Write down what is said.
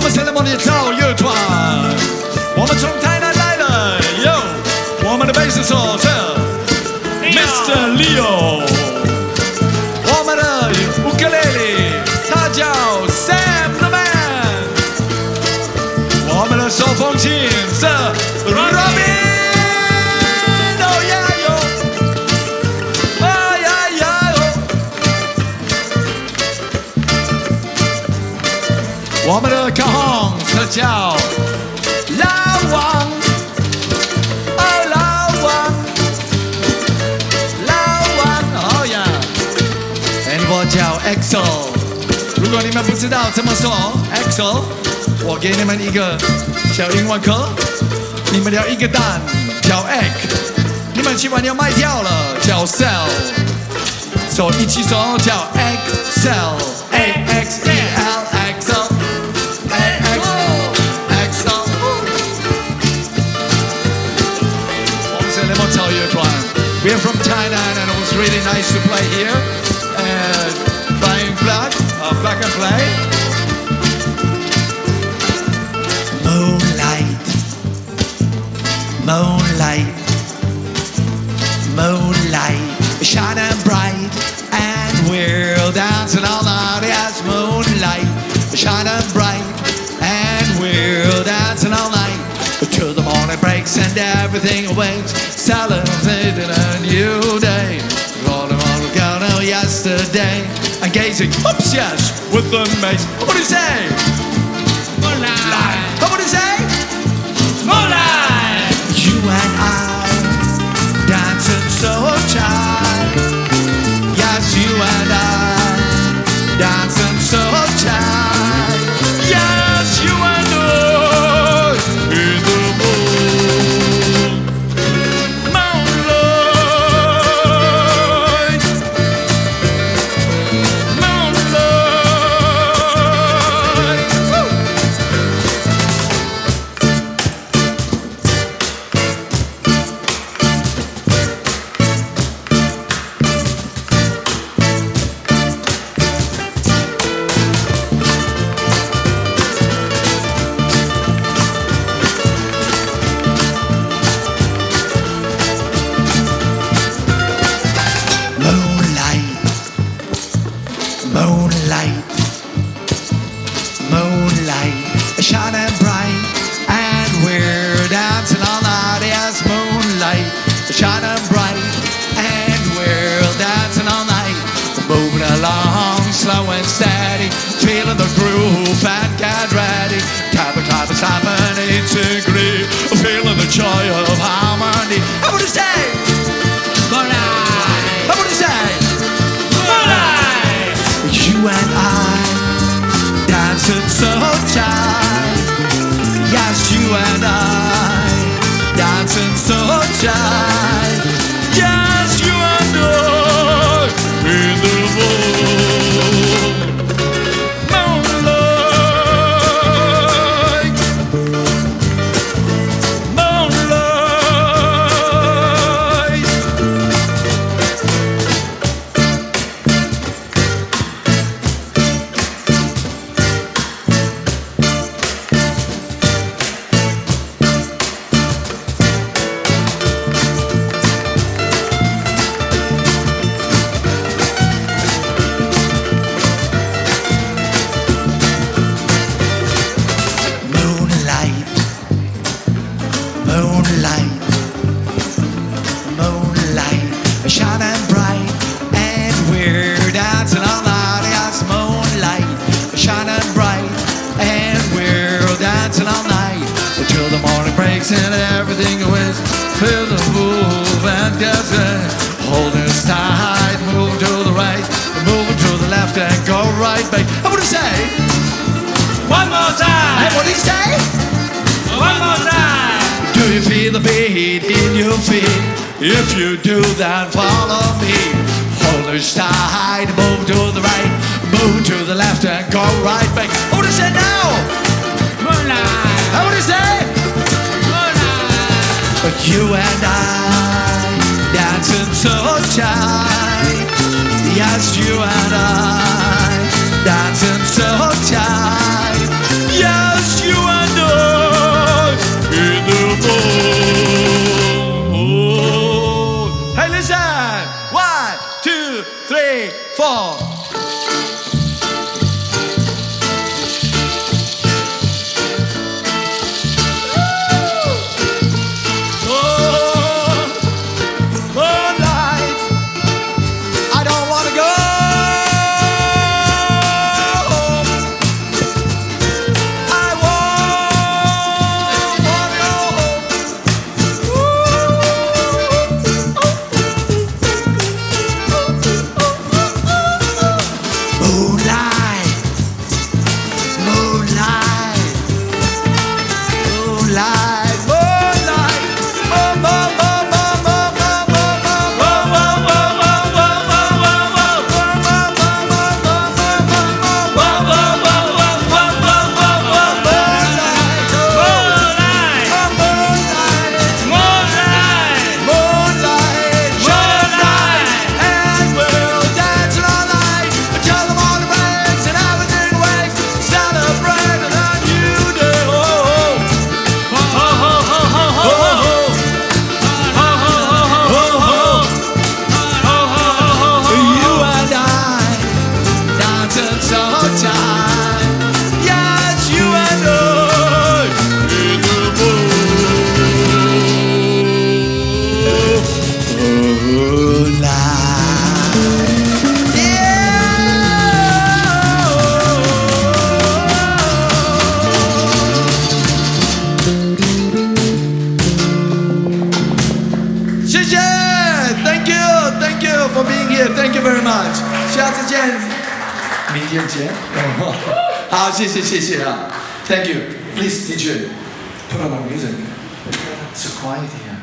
们 Ceremony 跳舞乐团，我们从台南来了哟，我们的贝斯手是 Mr. Leo， 我们的乌克丽丽他叫 Sam the Man， 我们的手风琴是 Robin。我们的cajon是叫老王，哦老王，老王，哦呀，我叫 EXO。如果你们不知道怎么说 EXO， 我给你们一个小英文课，你们要一个蛋叫 egg， 你们喜欢要卖掉了叫 cell， 所以一起说叫 egg cell，A X E L EXO。We are from Thailand and it was really nice to play here and playing black and play. Moonlight, moonlight, moonlight, shining bright and we're dancing all night. Yes, moonlight, shining bright and we're dancing all night. Till the morning breaks and everything awakes, celebrating a new day. Rolling on the counter yesterday and gazing, oops, yes, with the maze. What do you say? Moonlight. What do you say? Moonlight. You and I dancing so tight. Yes, you and I dancing so tight. Yes, you and I. Moonlight, shining bright, and we're dancing all night. Yes, moonlight, shining bright, and we're dancing all night. Moving along, slow and steady, feeling the groove and get ready. Clapping, clapping, clapping, it's a glee, feeling the joy of harmony. How would you say? Moonlight. How would you say? Moonlight. You and I. Dancing so tight, yes, you and I, dancing so tight, yes, you and I, in the moonlight, moonlight. Moonlight, moonlight, shining bright, and we're dancing all night. Yes, moonlight, shining bright, and we're dancing all night until the morning breaks and everything awaits. Feel the move and dance it, holding us tight, move to the right, move to the left and go right back. What do you say? One more time. Hey, what do you say? One more time. Do you feel the beat in your feet? If you do, then follow me. Hold us tight, move to the right, move to the left, and go right back. What do you say now? Moonlight. How would you say? Moonlight. But you and I dancing so tight. Yes, you and I dancing so tight. Yes. Hey, listen. 1, 2, 3, 4. Moonlight, I don't wanna go home. I won't wanna go home. Moonlight, moonlight, moonlight, moonlight, Thank you for being here. Thank you very much. 下次见，明天见。好，谢谢啊。Thank you. Please, teacher, put on the music. It's quiet here.